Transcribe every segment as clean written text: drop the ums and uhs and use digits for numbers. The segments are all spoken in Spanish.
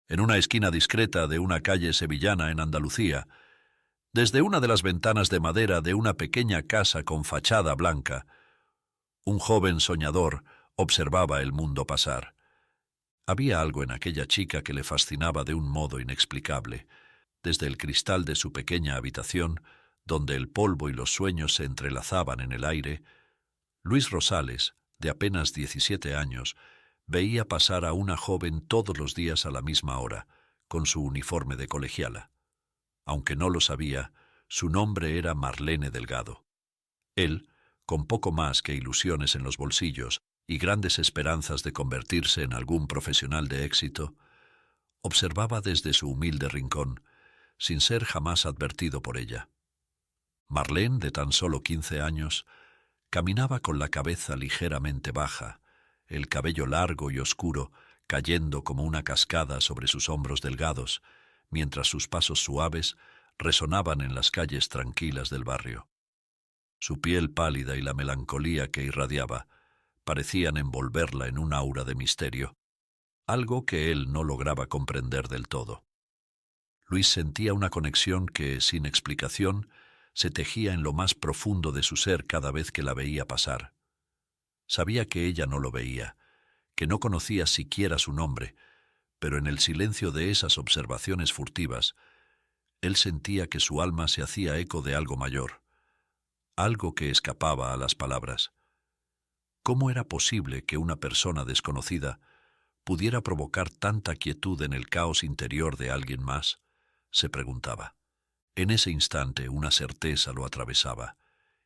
en una esquina discreta de una calle sevillana en Andalucía, desde una de las ventanas de madera de una pequeña casa con fachada blanca, un joven soñador observaba el mundo pasar. Había algo en aquella chica que le fascinaba de un modo inexplicable. Desde el cristal de su pequeña habitación, donde el polvo y los sueños se entrelazaban en el aire, Luis Rosales, de apenas 17 años, veía pasar a una joven todos los días a la misma hora, con su uniforme de colegiala. Aunque no lo sabía, su nombre era Marlene Delgado. Él, con poco más que ilusiones en los bolsillos y grandes esperanzas de convertirse en algún profesional de éxito, observaba desde su humilde rincón, sin ser jamás advertido por ella. Marlene, de tan solo 15 años, caminaba con la cabeza ligeramente baja, el cabello largo y oscuro cayendo como una cascada sobre sus hombros delgados, mientras sus pasos suaves resonaban en las calles tranquilas del barrio. Su piel pálida y la melancolía que irradiaba parecían envolverla en un aura de misterio, algo que él no lograba comprender del todo. Luis sentía una conexión que, sin explicación, se tejía en lo más profundo de su ser cada vez que la veía pasar. Sabía que ella no lo veía, que no conocía siquiera su nombre, pero en el silencio de esas observaciones furtivas, él sentía que su alma se hacía eco de algo mayor, algo que escapaba a las palabras. ¿Cómo era posible que una persona desconocida pudiera provocar tanta quietud en el caos interior de alguien más? Se preguntaba. En ese instante una certeza lo atravesaba.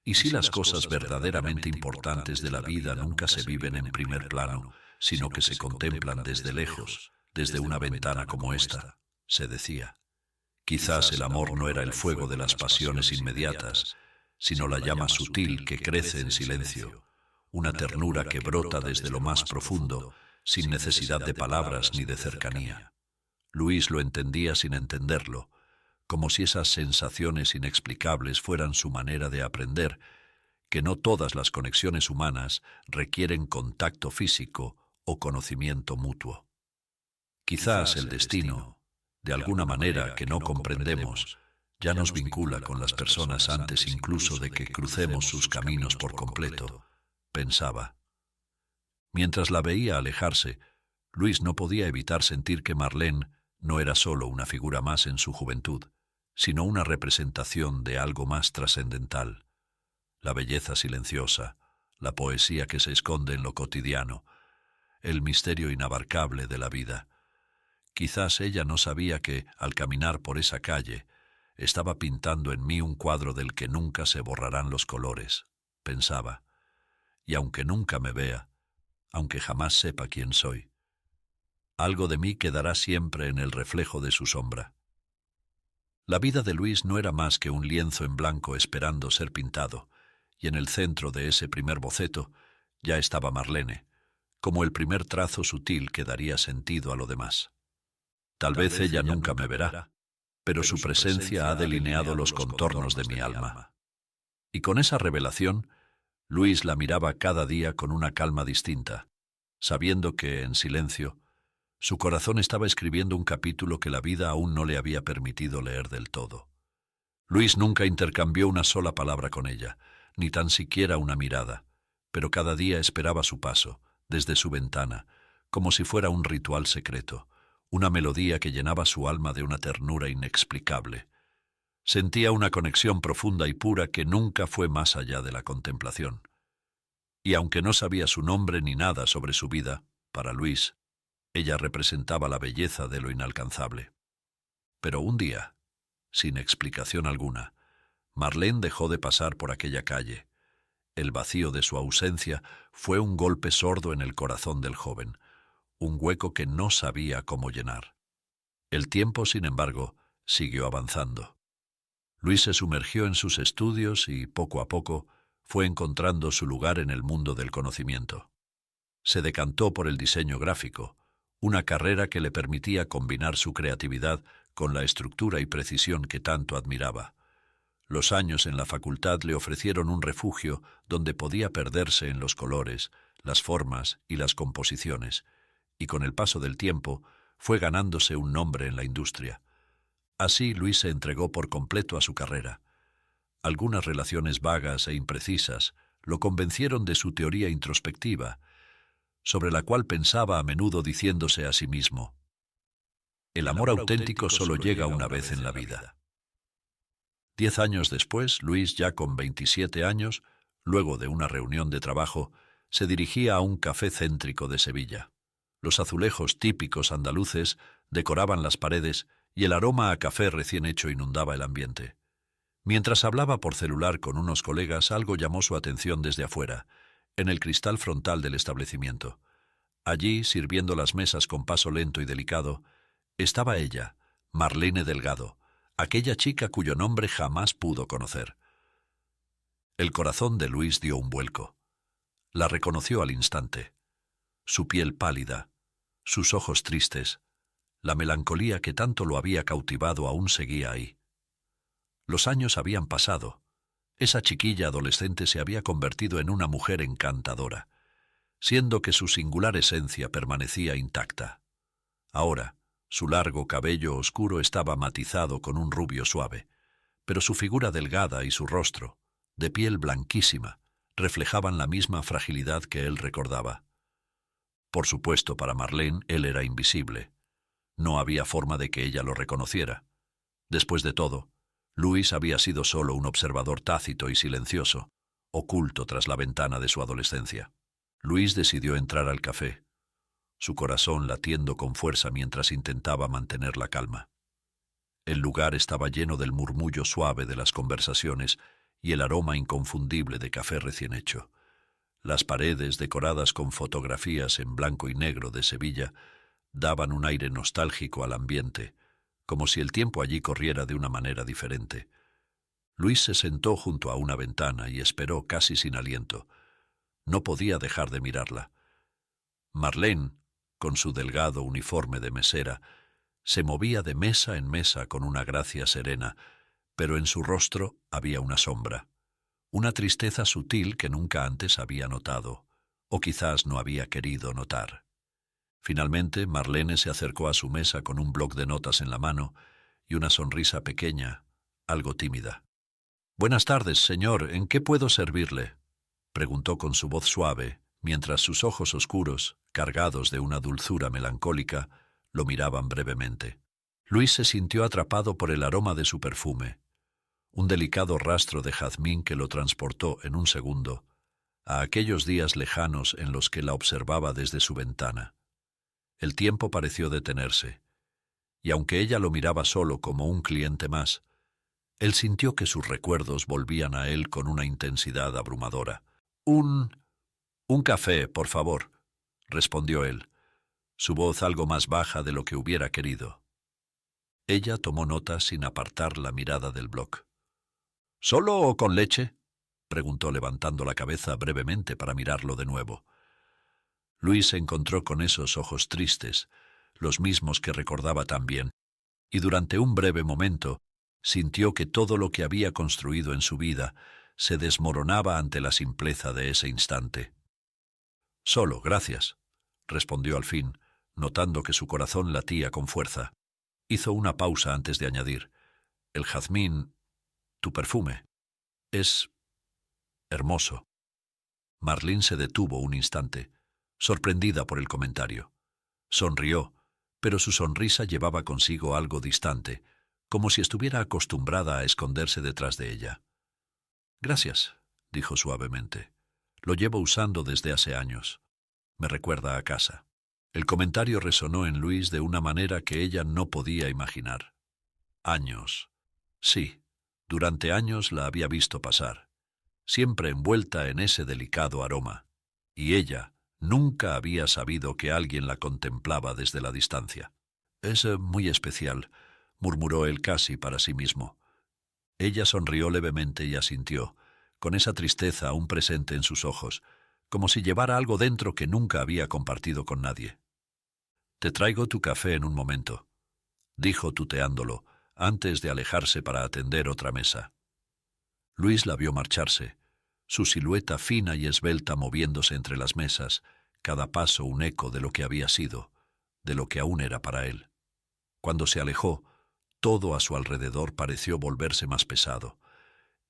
¿Y si las cosas verdaderamente importantes de la vida nunca se viven en primer plano, sino que se contemplan desde lejos, desde una ventana como esta? Se decía. Quizás el amor no era el fuego de las pasiones inmediatas, sino la llama sutil que crece en silencio, una ternura que brota desde lo más profundo, sin necesidad de palabras ni de cercanía. Luis lo entendía sin entenderlo, como si esas sensaciones inexplicables fueran su manera de aprender, que no todas las conexiones humanas requieren contacto físico o conocimiento mutuo. Quizás el destino, de alguna manera que no comprendemos, ya nos vincula con las personas antes incluso de que crucemos sus caminos por completo, pensaba. Mientras la veía alejarse, Luis no podía evitar sentir que Marlene no era solo una figura más en su juventud, sino una representación de algo más trascendental. La belleza silenciosa, la poesía que se esconde en lo cotidiano, el misterio inabarcable de la vida. Quizás ella no sabía que, al caminar por esa calle, estaba pintando en mí un cuadro del que nunca se borrarán los colores, pensaba. Y aunque nunca me vea, aunque jamás sepa quién soy, algo de mí quedará siempre en el reflejo de su sombra. La vida de Luis no era más que un lienzo en blanco esperando ser pintado, y en el centro de ese primer boceto ya estaba Marlene, como el primer trazo sutil que daría sentido a lo demás. Tal vez ella nunca me verá, pero su presencia ha delineado los contornos de mi alma. Y con esa revelación, Luis la miraba cada día con una calma distinta, sabiendo que, en silencio, su corazón estaba escribiendo un capítulo que la vida aún no le había permitido leer del todo. Luis nunca intercambió una sola palabra con ella, ni tan siquiera una mirada, pero cada día esperaba su paso, desde su ventana, como si fuera un ritual secreto, una melodía que llenaba su alma de una ternura inexplicable. Sentía una conexión profunda y pura que nunca fue más allá de la contemplación. Y aunque no sabía su nombre ni nada sobre su vida, para Luis, ella representaba la belleza de lo inalcanzable. Pero un día, sin explicación alguna, Marlene dejó de pasar por aquella calle. El vacío de su ausencia fue un golpe sordo en el corazón del joven, un hueco que no sabía cómo llenar. El tiempo, sin embargo, siguió avanzando. Luis se sumergió en sus estudios y, poco a poco, fue encontrando su lugar en el mundo del conocimiento. Se decantó por el diseño gráfico, una carrera que le permitía combinar su creatividad con la estructura y precisión que tanto admiraba. Los años en la facultad le ofrecieron un refugio donde podía perderse en los colores, las formas y las composiciones, y con el paso del tiempo fue ganándose un nombre en la industria. Así Luis se entregó por completo a su carrera. Algunas relaciones vagas e imprecisas lo convencieron de su teoría introspectiva, sobre la cual pensaba a menudo diciéndose a sí mismo: el amor auténtico solo llega una vez en la vida. 10 años después, Luis, ya con 27 años, luego de una reunión de trabajo, se dirigía a un café céntrico de Sevilla. Los azulejos típicos andaluces decoraban las paredes y el aroma a café recién hecho inundaba el ambiente. Mientras hablaba por celular con unos colegas, algo llamó su atención desde afuera, en el cristal frontal del establecimiento. Allí, sirviendo las mesas con paso lento y delicado, estaba ella, Marlene Delgado, aquella chica cuyo nombre jamás pudo conocer. El corazón de Luis dio un vuelco. La reconoció al instante. Su piel pálida, sus ojos tristes, la melancolía que tanto lo había cautivado aún seguía ahí. Los años habían pasado. Esa chiquilla adolescente se había convertido en una mujer encantadora, siendo que su singular esencia permanecía intacta. Ahora, su largo cabello oscuro estaba matizado con un rubio suave, pero su figura delgada y su rostro, de piel blanquísima, reflejaban la misma fragilidad que él recordaba. Por supuesto, para Marlene él era invisible. No había forma de que ella lo reconociera. Después de todo, Luis había sido solo un observador tácito y silencioso, oculto tras la ventana de su adolescencia. Luis decidió entrar al café, su corazón latiendo con fuerza mientras intentaba mantener la calma. El lugar estaba lleno del murmullo suave de las conversaciones y el aroma inconfundible de café recién hecho. Las paredes, decoradas con fotografías en blanco y negro de Sevilla, daban un aire nostálgico al ambiente, como si el tiempo allí corriera de una manera diferente. Luis se sentó junto a una ventana y esperó casi sin aliento. No podía dejar de mirarla. Marlene, con su delgado uniforme de mesera, se movía de mesa en mesa con una gracia serena, pero en su rostro había una sombra, una tristeza sutil que nunca antes había notado, o quizás no había querido notar. Finalmente, Marlene se acercó a su mesa con un bloc de notas en la mano y una sonrisa pequeña, algo tímida. «Buenas tardes, señor. ¿En qué puedo servirle?», preguntó con su voz suave, mientras sus ojos oscuros, cargados de una dulzura melancólica, lo miraban brevemente. Luis se sintió atrapado por el aroma de su perfume, un delicado rastro de jazmín que lo transportó en un segundo a aquellos días lejanos en los que la observaba desde su ventana. El tiempo pareció detenerse, y aunque ella lo miraba solo como un cliente más, él sintió que sus recuerdos volvían a él con una intensidad abrumadora. Un café, por favor», respondió él, su voz algo más baja de lo que hubiera querido. Ella tomó nota sin apartar la mirada del bloc. «¿Solo o con leche?», preguntó levantando la cabeza brevemente para mirarlo de nuevo. Luis se encontró con esos ojos tristes, los mismos que recordaba tan bien, y durante un breve momento sintió que todo lo que había construido en su vida se desmoronaba ante la simpleza de ese instante. «Solo, gracias», respondió al fin, notando que su corazón latía con fuerza. Hizo una pausa antes de añadir: «El jazmín, tu perfume, es hermoso». Marlene se detuvo un instante, sorprendida por el comentario. Sonrió, pero su sonrisa llevaba consigo algo distante, como si estuviera acostumbrada a esconderse detrás de ella. «Gracias», dijo suavemente. «Lo llevo usando desde hace años. Me recuerda a casa». El comentario resonó en Luis de una manera que ella no podía imaginar. Años. Sí, durante años la había visto pasar, siempre envuelta en ese delicado aroma, y ella nunca había sabido que alguien la contemplaba desde la distancia. «Es muy especial», murmuró él casi para sí mismo. Ella sonrió levemente y asintió, con esa tristeza aún presente en sus ojos, como si llevara algo dentro que nunca había compartido con nadie. «Te traigo tu café en un momento», dijo tuteándolo, antes de alejarse para atender otra mesa. Luis la vio marcharse, su silueta fina y esbelta moviéndose entre las mesas, cada paso un eco de lo que había sido, de lo que aún era para él. Cuando se alejó, todo a su alrededor pareció volverse más pesado.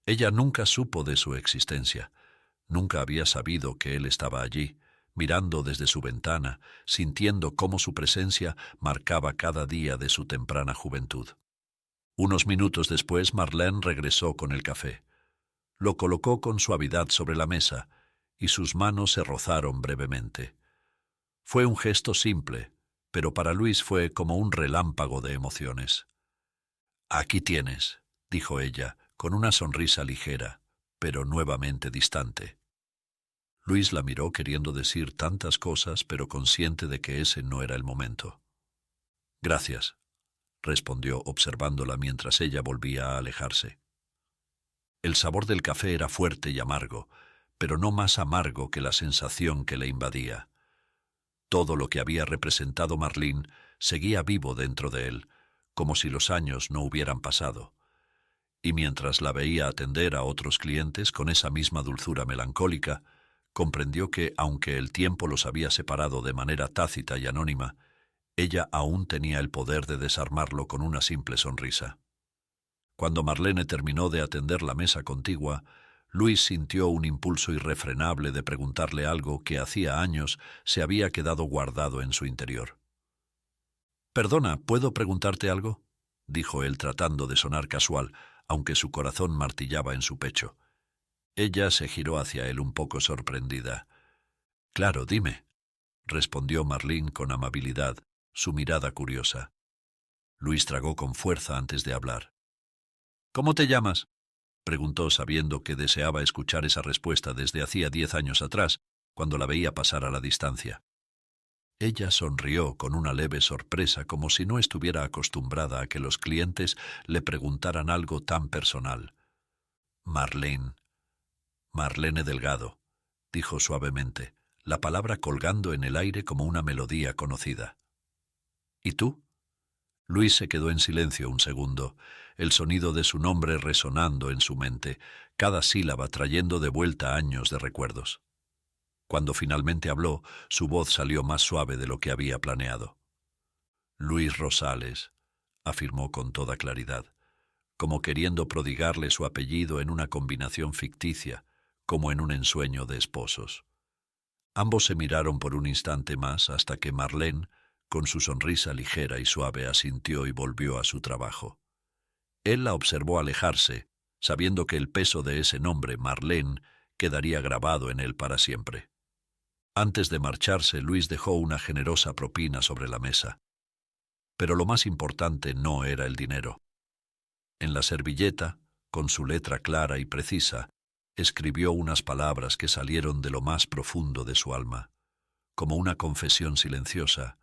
Ella nunca supo de su existencia, nunca había sabido que él estaba allí, mirando desde su ventana, sintiendo cómo su presencia marcaba cada día de su temprana juventud. Unos minutos después, Marlene regresó con el café. Lo colocó con suavidad sobre la mesa y sus manos se rozaron brevemente. Fue un gesto simple, pero para Luis fue como un relámpago de emociones. «Aquí tienes», dijo ella, con una sonrisa ligera, pero nuevamente distante. Luis la miró queriendo decir tantas cosas, pero consciente de que ese no era el momento. «Gracias», respondió observándola mientras ella volvía a alejarse. El sabor del café era fuerte y amargo, pero no más amargo que la sensación que le invadía. Todo lo que había representado Marlene seguía vivo dentro de él, como si los años no hubieran pasado. Y mientras la veía atender a otros clientes con esa misma dulzura melancólica, comprendió que, aunque el tiempo los había separado de manera tácita y anónima, ella aún tenía el poder de desarmarlo con una simple sonrisa. Cuando Marlene terminó de atender la mesa contigua, Luis sintió un impulso irrefrenable de preguntarle algo que hacía años se había quedado guardado en su interior. «Perdona, ¿puedo preguntarte algo?», dijo él tratando de sonar casual, aunque su corazón martillaba en su pecho. Ella se giró hacia él un poco sorprendida. «Claro, dime», respondió Marlene con amabilidad, su mirada curiosa. Luis tragó con fuerza antes de hablar. «¿Cómo te llamas?», preguntó sabiendo que deseaba escuchar esa respuesta desde hacía 10 años atrás, cuando la veía pasar a la distancia. Ella sonrió con una leve sorpresa, como si no estuviera acostumbrada a que los clientes le preguntaran algo tan personal. «Marlene Delgado», dijo suavemente, la palabra colgando en el aire como una melodía conocida. «¿Y tú?». Luis se quedó en silencio un segundo, el sonido de su nombre resonando en su mente, cada sílaba trayendo de vuelta años de recuerdos. Cuando finalmente habló, su voz salió más suave de lo que había planeado. «Luis Rosales», afirmó con toda claridad, como queriendo prodigarle su apellido en una combinación ficticia, como en un ensueño de esposos. Ambos se miraron por un instante más hasta que Marlene, con su sonrisa ligera y suave, asintió y volvió a su trabajo. Él la observó alejarse, sabiendo que el peso de ese nombre, Marlene, quedaría grabado en él para siempre. Antes de marcharse, Luis dejó una generosa propina sobre la mesa. Pero lo más importante no era el dinero. En la servilleta, con su letra clara y precisa, escribió unas palabras que salieron de lo más profundo de su alma, como una confesión silenciosa,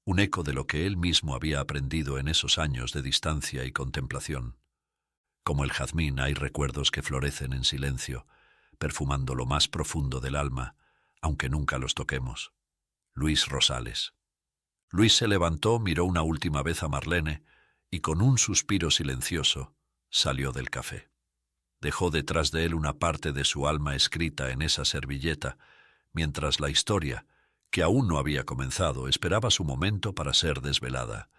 un eco de lo que él mismo había aprendido en esos años de distancia y contemplación. Como el jazmín, hay recuerdos que florecen en silencio, perfumando lo más profundo del alma, aunque nunca los toquemos. Luis Rosales. Luis se levantó, miró una última vez a Marlene y con un suspiro silencioso salió del café. Dejó detrás de él una parte de su alma escrita en esa servilleta, mientras la historia, que aún no había comenzado, esperaba su momento para ser desvelada.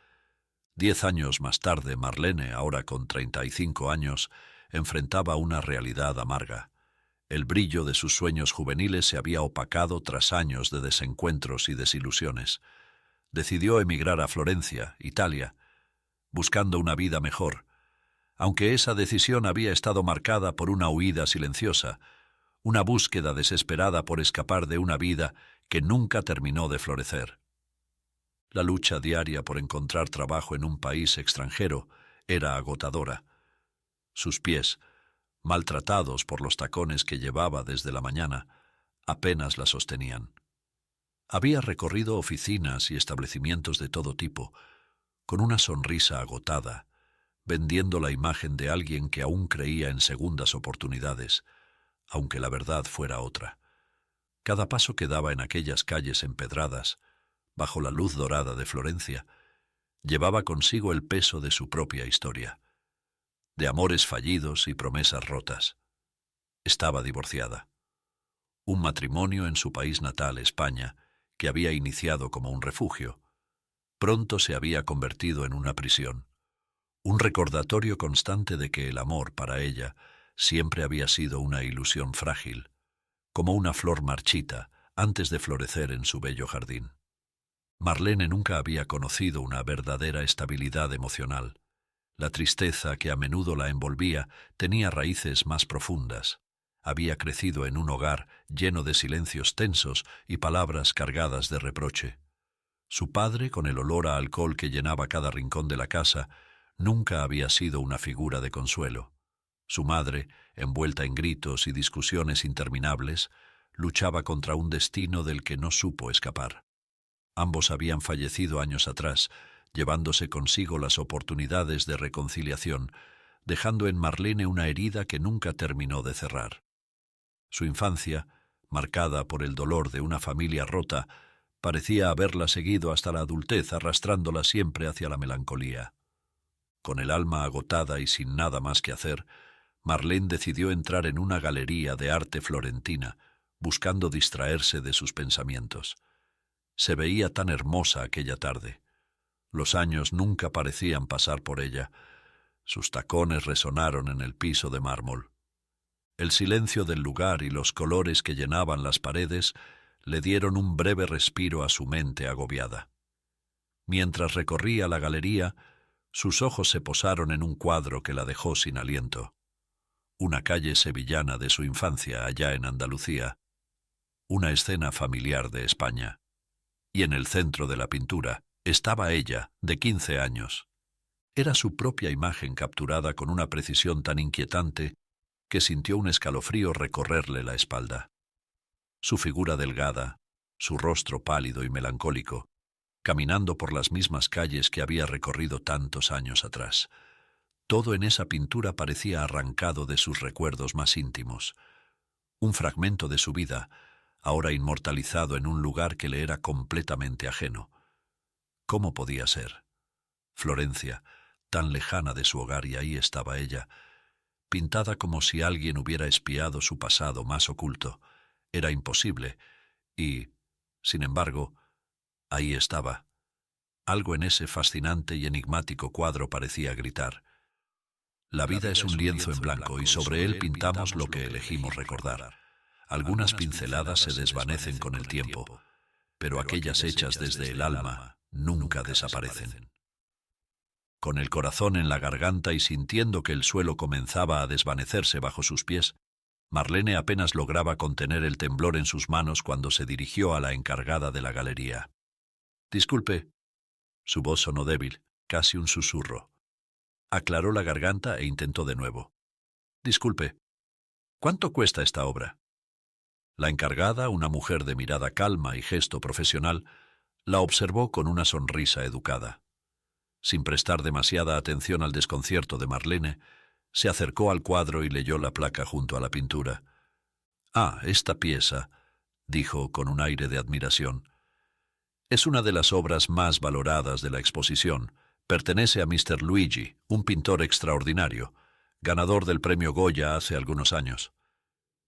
10 años más tarde, Marlene, ahora con 35 años, enfrentaba una realidad amarga. El brillo de sus sueños juveniles se había opacado tras años de desencuentros y desilusiones. Decidió emigrar a Florencia, Italia, buscando una vida mejor, aunque esa decisión había estado marcada por una huida silenciosa, una búsqueda desesperada por escapar de una vida que nunca terminó de florecer. La lucha diaria por encontrar trabajo en un país extranjero era agotadora. Sus pies, maltratados por los tacones que llevaba desde la mañana, apenas la sostenían. Había recorrido oficinas y establecimientos de todo tipo, con una sonrisa agotada, vendiendo la imagen de alguien que aún creía en segundas oportunidades, aunque la verdad fuera otra. Cada paso que daba en aquellas calles empedradas, bajo la luz dorada de Florencia, llevaba consigo el peso de su propia historia, de amores fallidos y promesas rotas. Estaba divorciada. Un matrimonio en su país natal, España, que había iniciado como un refugio, pronto se había convertido en una prisión, un recordatorio constante de que el amor para ella siempre había sido una ilusión frágil, como una flor marchita antes de florecer en su bello jardín. Marlene nunca había conocido una verdadera estabilidad emocional. La tristeza que a menudo la envolvía tenía raíces más profundas. Había crecido en un hogar lleno de silencios tensos y palabras cargadas de reproche. Su padre, con el olor a alcohol que llenaba cada rincón de la casa, nunca había sido una figura de consuelo. Su madre, envuelta en gritos y discusiones interminables, luchaba contra un destino del que no supo escapar. Ambos habían fallecido años atrás, llevándose consigo las oportunidades de reconciliación, dejando en Marlene una herida que nunca terminó de cerrar. Su infancia, marcada por el dolor de una familia rota, parecía haberla seguido hasta la adultez, arrastrándola siempre hacia la melancolía. Con el alma agotada y sin nada más que hacer, Marlene decidió entrar en una galería de arte florentina, buscando distraerse de sus pensamientos. Se veía tan hermosa aquella tarde. Los años nunca parecían pasar por ella. Sus tacones resonaron en el piso de mármol. El silencio del lugar y los colores que llenaban las paredes le dieron un breve respiro a su mente agobiada. Mientras recorría la galería, sus ojos se posaron en un cuadro que la dejó sin aliento. Una calle sevillana de su infancia allá en Andalucía. Una escena familiar de España. Y en el centro de la pintura estaba ella, de 15 años. Era su propia imagen capturada con una precisión tan inquietante que sintió un escalofrío recorrerle la espalda. Su figura delgada, su rostro pálido y melancólico, caminando por las mismas calles que había recorrido tantos años atrás. Todo en esa pintura parecía arrancado de sus recuerdos más íntimos. Un fragmento de su vida, ahora inmortalizado en un lugar que le era completamente ajeno. ¿Cómo podía ser? Florencia, tan lejana de su hogar, y ahí estaba ella, pintada como si alguien hubiera espiado su pasado más oculto. Era imposible, y, sin embargo, ahí estaba. Algo en ese fascinante y enigmático cuadro parecía gritar: la vida es un lienzo en blanco y sobre él pintamos lo que elegimos recordar. Algunas pinceladas se desvanecen con el tiempo, pero aquellas hechas desde el alma nunca desaparecen. Con el corazón en la garganta y sintiendo que el suelo comenzaba a desvanecerse bajo sus pies, Marlene apenas lograba contener el temblor en sus manos cuando se dirigió a la encargada de la galería. «Disculpe». Su voz sonó débil, casi un susurro. Aclaró la garganta e intentó de nuevo. «Disculpe, ¿cuánto cuesta esta obra?» La encargada, una mujer de mirada calma y gesto profesional, la observó con una sonrisa educada. Sin prestar demasiada atención al desconcierto de Marlene, se acercó al cuadro y leyó la placa junto a la pintura. «Ah, esta pieza», dijo con un aire de admiración, «es una de las obras más valoradas de la exposición. Pertenece a Mr. Luigi, un pintor extraordinario, ganador del premio Goya hace algunos años».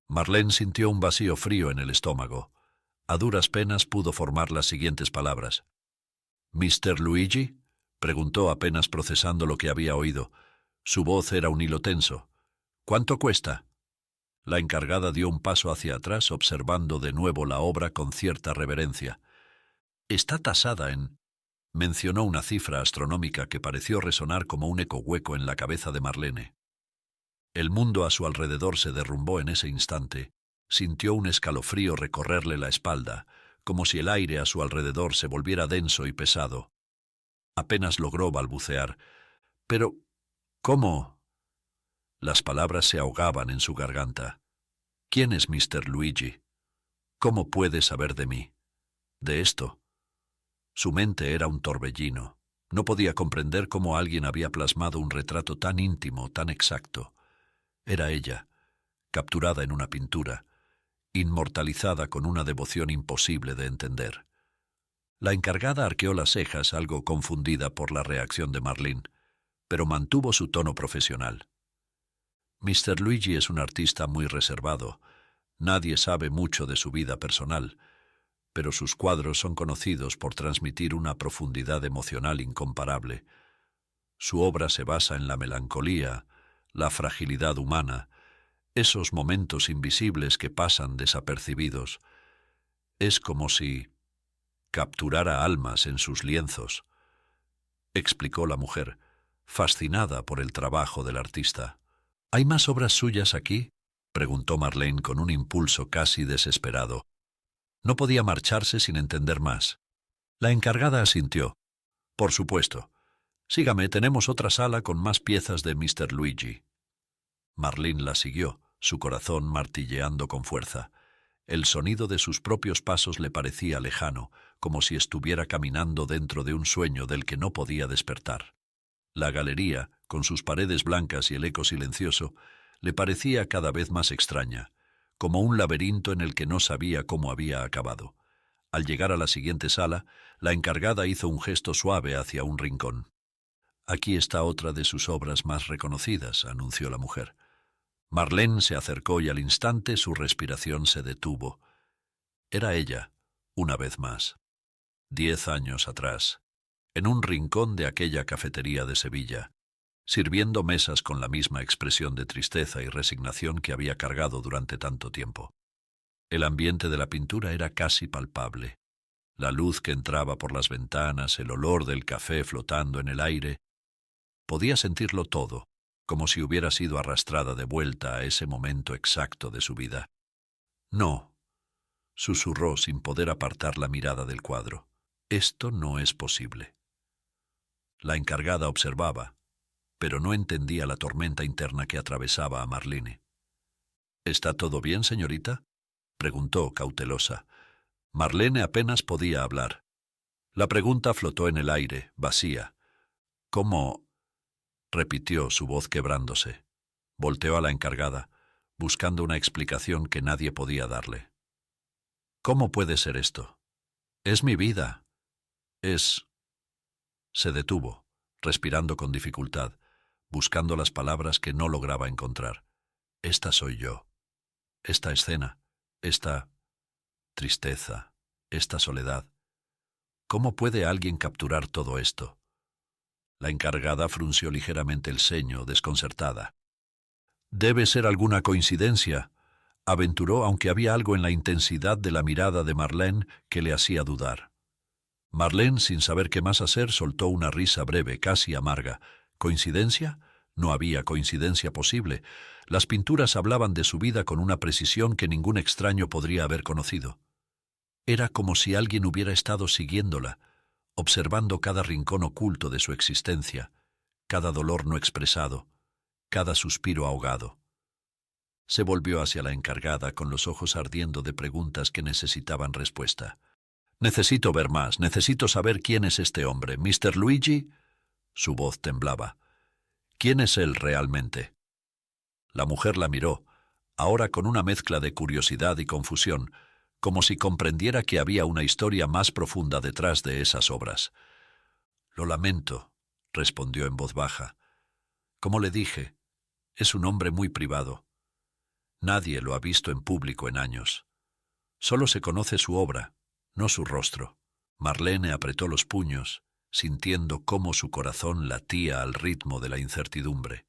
Marlene sintió un vacío frío en el estómago. A duras penas pudo formar las siguientes palabras. «¿Mr. Luigi?», preguntó apenas procesando lo que había oído. Su voz era un hilo tenso. «¿Cuánto cuesta?» La encargada dio un paso hacia atrás, observando de nuevo la obra con cierta reverencia. «Está tasada en...». Mencionó una cifra astronómica que pareció resonar como un eco hueco en la cabeza de Marlene. El mundo a su alrededor se derrumbó en ese instante. Sintió un escalofrío recorrerle la espalda, como si el aire a su alrededor se volviera denso y pesado. Apenas logró balbucear. «Pero, ¿cómo?». Las palabras se ahogaban en su garganta. «¿Quién es Mr. Luigi? ¿Cómo puede saber de mí? ¿De esto?». Su mente era un torbellino. No podía comprender cómo alguien había plasmado un retrato tan íntimo, tan exacto. Era ella, capturada en una pintura, inmortalizada con una devoción imposible de entender. La encargada arqueó las cejas, algo confundida por la reacción de Marlene, pero mantuvo su tono profesional. «Mr. Luigi es un artista muy reservado. Nadie sabe mucho de su vida personal. pero sus cuadros son conocidos por transmitir una profundidad emocional incomparable. Su obra se basa en la melancolía, la fragilidad humana, esos momentos invisibles que pasan desapercibidos. Es como si capturara almas en sus lienzos, explicó la mujer, fascinada por el trabajo del artista. ¿Hay más obras suyas aquí?, preguntó Marlene con un impulso casi desesperado. No podía marcharse sin entender más. La encargada asintió. Por supuesto. Sígame, tenemos otra sala con más piezas de Mr. Luigi. Marlene la siguió, su corazón martilleando con fuerza. El sonido de sus propios pasos le parecía lejano, como si estuviera caminando dentro de un sueño del que no podía despertar. La galería, con sus paredes blancas y el eco silencioso, le parecía cada vez más extraña, como un laberinto en el que no sabía cómo había acabado. Al llegar a la siguiente sala, la encargada hizo un gesto suave hacia un rincón. «Aquí está otra de sus obras más reconocidas», anunció la mujer. Marlene se acercó y al instante su respiración se detuvo. Era ella, una vez más. 10 años atrás, en un rincón de aquella cafetería de Sevilla, sirviendo mesas con la misma expresión de tristeza y resignación que había cargado durante tanto tiempo. El ambiente de la pintura era casi palpable. La luz que entraba por las ventanas, el olor del café flotando en el aire. Podía sentirlo todo, como si hubiera sido arrastrada de vuelta a ese momento exacto de su vida. «No», susurró sin poder apartar la mirada del cuadro. «Esto no es posible». La encargada observaba, pero no entendía la tormenta interna que atravesaba a Marlene. «¿Está todo bien, señorita?», preguntó cautelosa. Marlene apenas podía hablar. La pregunta flotó en el aire, vacía. «¿Cómo?», repitió su voz quebrándose. Volteó a la encargada, buscando una explicación que nadie podía darle. «¿Cómo puede ser esto? Es mi vida. Es...». Se detuvo, respirando con dificultad, buscando las palabras que no lograba encontrar. «Esta soy yo. Esta escena, esta tristeza, esta soledad. ¿Cómo puede alguien capturar todo esto?». La encargada frunció ligeramente el ceño, desconcertada. «Debe ser alguna coincidencia», aventuró, aunque había algo en la intensidad de la mirada de Marlene que le hacía dudar. Marlene, sin saber qué más hacer, soltó una risa breve, casi amarga. ¿Coincidencia? No había coincidencia posible. Las pinturas hablaban de su vida con una precisión que ningún extraño podría haber conocido. Era como si alguien hubiera estado siguiéndola, observando cada rincón oculto de su existencia, cada dolor no expresado, cada suspiro ahogado. Se volvió hacia la encargada con los ojos ardiendo de preguntas que necesitaban respuesta. «Necesito ver más, necesito saber quién es este hombre. ¿Mr. Luigi?». Su voz temblaba. «¿Quién es él realmente?». La mujer la miró, ahora con una mezcla de curiosidad y confusión, como si comprendiera que había una historia más profunda detrás de esas obras. «Lo lamento», respondió en voz baja. «Como le dije, es un hombre muy privado. Nadie lo ha visto en público en años. Solo se conoce su obra, no su rostro». Marlene apretó los puños, sintiendo cómo su corazón latía al ritmo de la incertidumbre,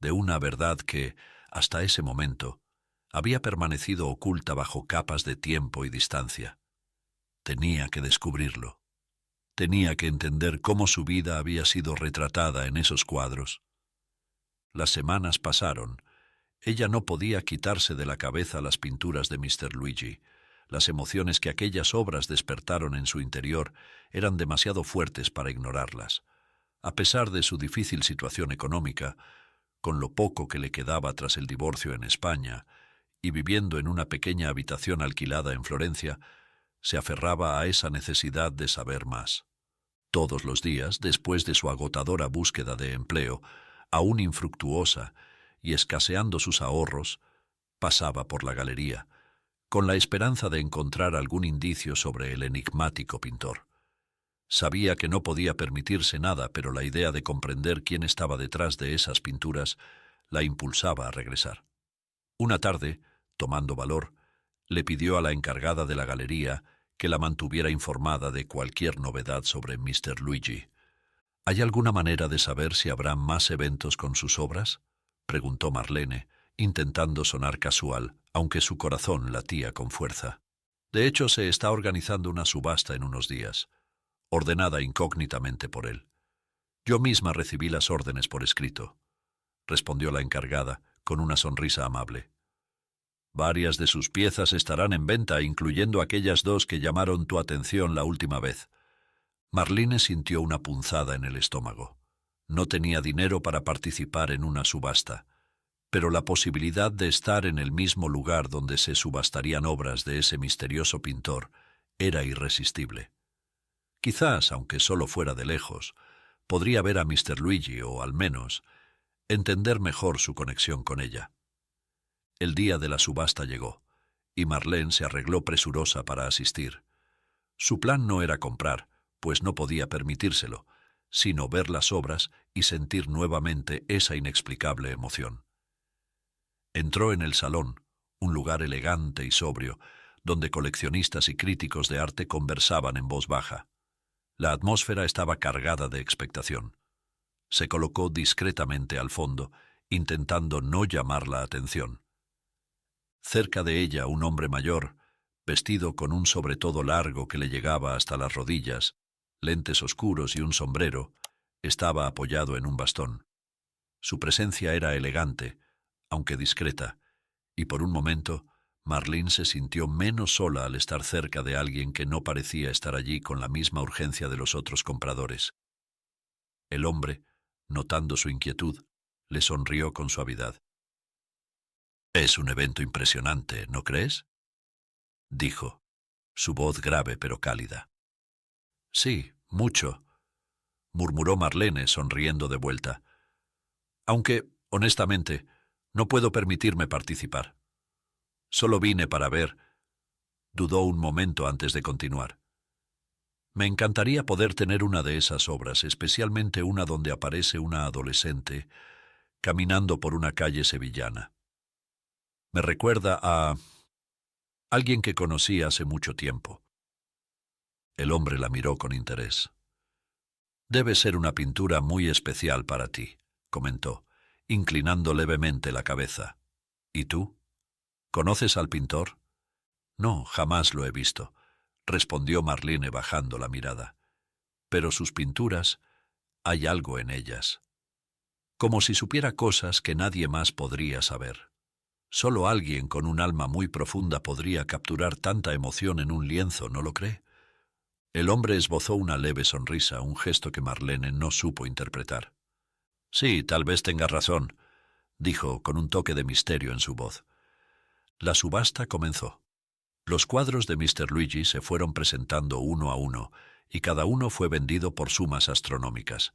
de una verdad que, hasta ese momento, había permanecido oculta bajo capas de tiempo y distancia. Tenía que descubrirlo. Tenía que entender cómo su vida había sido retratada en esos cuadros. Las semanas pasaron. Ella no podía quitarse de la cabeza las pinturas de Mr. Luigi. Las emociones que aquellas obras despertaron en su interior eran demasiado fuertes para ignorarlas. A pesar de su difícil situación económica, con lo poco que le quedaba tras el divorcio en España, y viviendo en una pequeña habitación alquilada en Florencia, se aferraba a esa necesidad de saber más. Todos los días, después de su agotadora búsqueda de empleo, aún infructuosa y escaseando sus ahorros, pasaba por la galería, con la esperanza de encontrar algún indicio sobre el enigmático pintor. Sabía que no podía permitirse nada, pero la idea de comprender quién estaba detrás de esas pinturas la impulsaba a regresar. Una tarde, tomando valor, le pidió a la encargada de la galería que la mantuviera informada de cualquier novedad sobre Mr. Luigi. ¿Hay alguna manera de saber si habrá más eventos con sus obras?, preguntó Marlene, intentando sonar casual, aunque su corazón latía con fuerza. De hecho, se está organizando una subasta en unos días, ordenada incógnitamente por él. Yo misma recibí las órdenes por escrito, respondió la encargada, con una sonrisa amable. Varias de sus piezas estarán en venta, incluyendo aquellas dos que llamaron tu atención la última vez. Marlene sintió una punzada en el estómago. No tenía dinero para participar en una subasta, pero la posibilidad de estar en el mismo lugar donde se subastarían obras de ese misterioso pintor era irresistible. Quizás, aunque solo fuera de lejos, podría ver a Mr. Luigi o, al menos, entender mejor su conexión con ella. El día de la subasta llegó, y Marlene se arregló presurosa para asistir. Su plan no era comprar, pues no podía permitírselo, sino ver las obras y sentir nuevamente esa inexplicable emoción. Entró en el salón, un lugar elegante y sobrio, donde coleccionistas y críticos de arte conversaban en voz baja. La atmósfera estaba cargada de expectación. Se colocó discretamente al fondo, intentando no llamar la atención. Cerca de ella un hombre mayor, vestido con un sobretodo largo que le llegaba hasta las rodillas, lentes oscuros y un sombrero, estaba apoyado en un bastón. Su presencia era elegante, aunque discreta, y por un momento Marlene se sintió menos sola al estar cerca de alguien que no parecía estar allí con la misma urgencia de los otros compradores. El hombre, notando su inquietud, le sonrió con suavidad. «Es un evento impresionante, ¿no crees?», dijo, su voz grave pero cálida. «Sí, mucho», murmuró Marlene sonriendo de vuelta. «Aunque, honestamente, no puedo permitirme participar. Solo vine para ver». Dudó un momento antes de continuar. «Me encantaría poder tener una de esas obras, especialmente una donde aparece una adolescente caminando por una calle sevillana. Me recuerda a alguien que conocí hace mucho tiempo». El hombre la miró con interés. «Debe ser una pintura muy especial para ti», comentó, inclinando levemente la cabeza. «¿Y tú? ¿Conoces al pintor?» «No, jamás lo he visto», respondió Marlene bajando la mirada. «Pero sus pinturas, hay algo en ellas. Como si supiera cosas que nadie más podría saber. Solo alguien con un alma muy profunda podría capturar tanta emoción en un lienzo, ¿no lo cree?». El hombre esbozó una leve sonrisa, un gesto que Marlene no supo interpretar. «Sí, tal vez tenga razón», dijo con un toque de misterio en su voz. La subasta comenzó. Los cuadros de Mr. Luigi se fueron presentando uno a uno, y cada uno fue vendido por sumas astronómicas.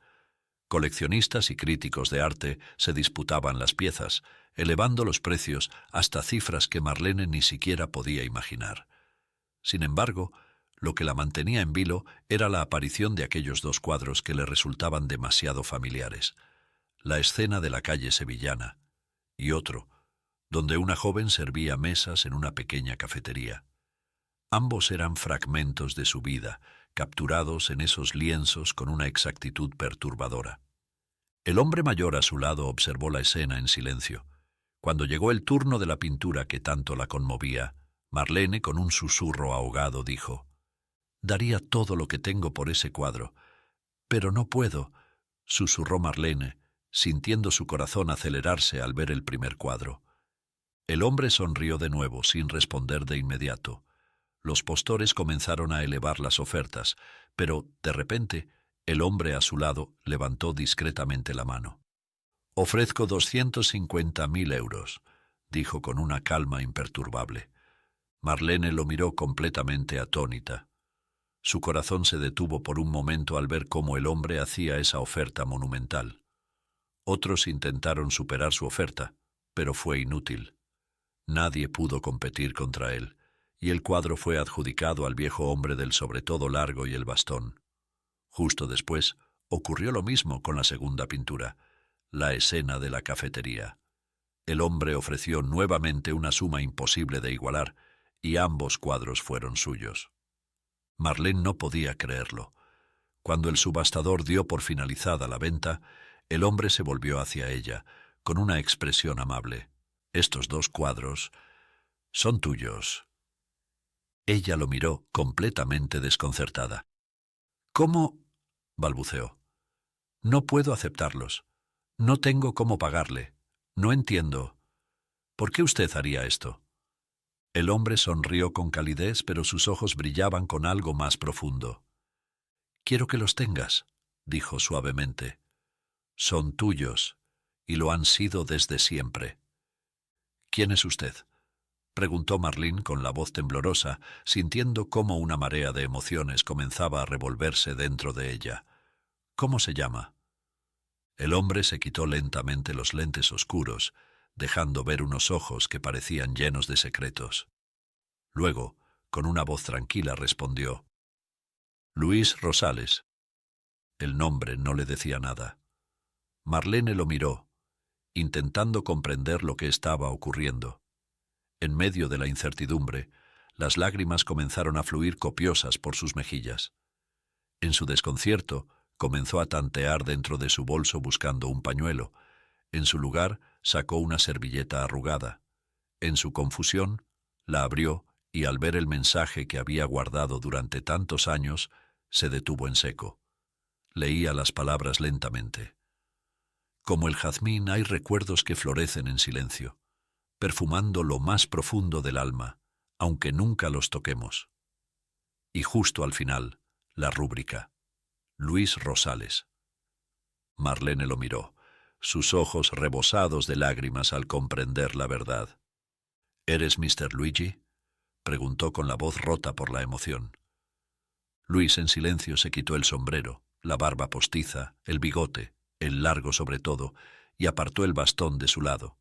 Coleccionistas y críticos de arte se disputaban las piezas, elevando los precios hasta cifras que Marlene ni siquiera podía imaginar. Sin embargo, lo que la mantenía en vilo era la aparición de aquellos dos cuadros que le resultaban demasiado familiares. La escena de la calle sevillana, y otro, donde una joven servía mesas en una pequeña cafetería. Ambos eran fragmentos de su vida, capturados en esos lienzos con una exactitud perturbadora. El hombre mayor a su lado observó la escena en silencio. Cuando llegó el turno de la pintura que tanto la conmovía, Marlene, con un susurro ahogado, dijo: «Daría todo lo que tengo por ese cuadro, pero no puedo», susurró Marlene, sintiendo su corazón acelerarse al ver el primer cuadro. El hombre sonrió de nuevo, sin responder de inmediato. Los postores comenzaron a elevar las ofertas, pero, de repente, el hombre a su lado levantó discretamente la mano. «Ofrezco 250.000 euros», dijo con una calma imperturbable. Marlene lo miró completamente atónita. Su corazón se detuvo por un momento al ver cómo el hombre hacía esa oferta monumental. Otros intentaron superar su oferta, pero fue inútil. Nadie pudo competir contra él, y el cuadro fue adjudicado al viejo hombre del sobretodo largo y el bastón. Justo después, ocurrió lo mismo con la segunda pintura, la escena de la cafetería. El hombre ofreció nuevamente una suma imposible de igualar, y ambos cuadros fueron suyos. Marlene no podía creerlo. Cuando el subastador dio por finalizada la venta, el hombre se volvió hacia ella, con una expresión amable. «Estos 2 cuadros son tuyos». Ella lo miró completamente desconcertada. «¿Cómo?», balbuceó. «No puedo aceptarlos. No tengo cómo pagarle. No entiendo. ¿Por qué usted haría esto?». El hombre sonrió con calidez, pero sus ojos brillaban con algo más profundo. «Quiero que los tengas», dijo suavemente. «Son tuyos, y lo han sido desde siempre». «¿Quién es usted?», preguntó Marlene con la voz temblorosa, sintiendo cómo una marea de emociones comenzaba a revolverse dentro de ella. «¿Cómo se llama?». El hombre se quitó lentamente los lentes oscuros, dejando ver unos ojos que parecían llenos de secretos. Luego, con una voz tranquila, respondió: «Luis Rosales». El nombre no le decía nada. Marlene lo miró, intentando comprender lo que estaba ocurriendo. En medio de la incertidumbre, las lágrimas comenzaron a fluir copiosas por sus mejillas. En su desconcierto, comenzó a tantear dentro de su bolso buscando un pañuelo. En su lugar, sacó una servilleta arrugada. En su confusión, la abrió y al ver el mensaje que había guardado durante tantos años, se detuvo en seco. Leía las palabras lentamente. «Como el jazmín hay recuerdos que florecen en silencio, perfumando lo más profundo del alma, aunque nunca los toquemos». Y justo al final, la rúbrica: «Luis Rosales». Marlene lo miró, sus ojos rebosados de lágrimas al comprender la verdad. «¿Eres Mr. Luigi?», preguntó con la voz rota por la emoción. Luis en silencio se quitó el sombrero, la barba postiza, el bigote, el largo sobre todo, y apartó el bastón de su lado.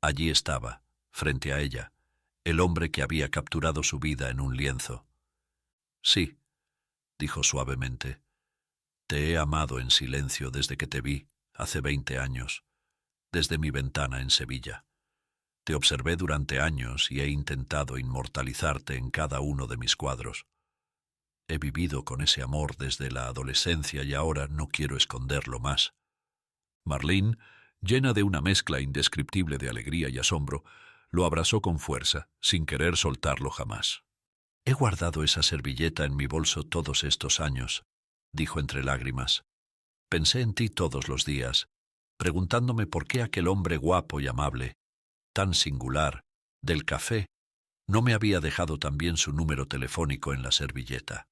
Allí estaba, frente a ella, el hombre que había capturado su vida en un lienzo. «Sí», dijo suavemente, «te he amado en silencio desde que te vi, hace 20 años, desde mi ventana en Sevilla. Te observé durante años y he intentado inmortalizarte en cada uno de mis cuadros. He vivido con ese amor desde la adolescencia y ahora no quiero esconderlo más». Marlene, llena de una mezcla indescriptible de alegría y asombro, lo abrazó con fuerza, sin querer soltarlo jamás. «He guardado esa servilleta en mi bolso todos estos años», dijo entre lágrimas. «Pensé en ti todos los días, preguntándome por qué aquel hombre guapo y amable, tan singular, del café, no me había dejado también su número telefónico en la servilleta.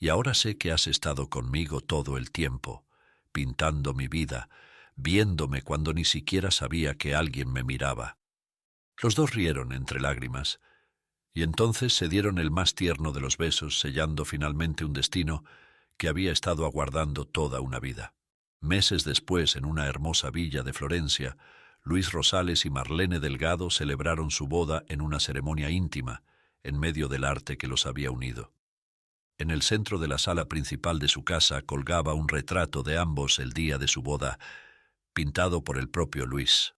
Y ahora sé que has estado conmigo todo el tiempo, pintando mi vida, viéndome cuando ni siquiera sabía que alguien me miraba». Los dos rieron entre lágrimas, y entonces se dieron el más tierno de los besos, sellando finalmente un destino que había estado aguardando toda una vida. Meses después, en una hermosa villa de Florencia, Luis Rosales y Marlene Delgado celebraron su boda en una ceremonia íntima, en medio del arte que los había unido. En el centro de la sala principal de su casa colgaba un retrato de ambos el día de su boda, pintado por el propio Luis.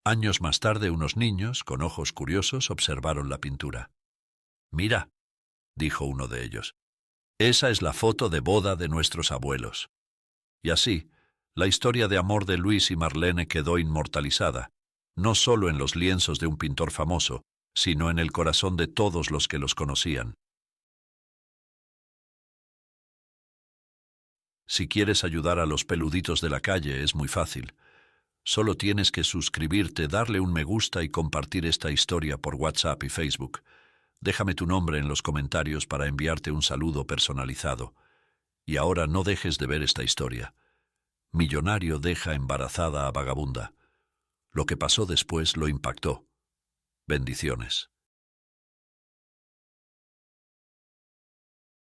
Años más tarde, unos niños, con ojos curiosos, observaron la pintura. «Mira», dijo uno de ellos, «esa es la foto de boda de nuestros abuelos». Y así, la historia de amor de Luis y Marlene quedó inmortalizada, no solo en los lienzos de un pintor famoso, sino en el corazón de todos los que los conocían. Si quieres ayudar a los peluditos de la calle, es muy fácil. Solo tienes que suscribirte, darle un me gusta y compartir esta historia por WhatsApp y Facebook. Déjame tu nombre en los comentarios para enviarte un saludo personalizado. Y ahora no dejes de ver esta historia. Millonario deja embarazada a vagabunda. Lo que pasó después lo impactó. Bendiciones.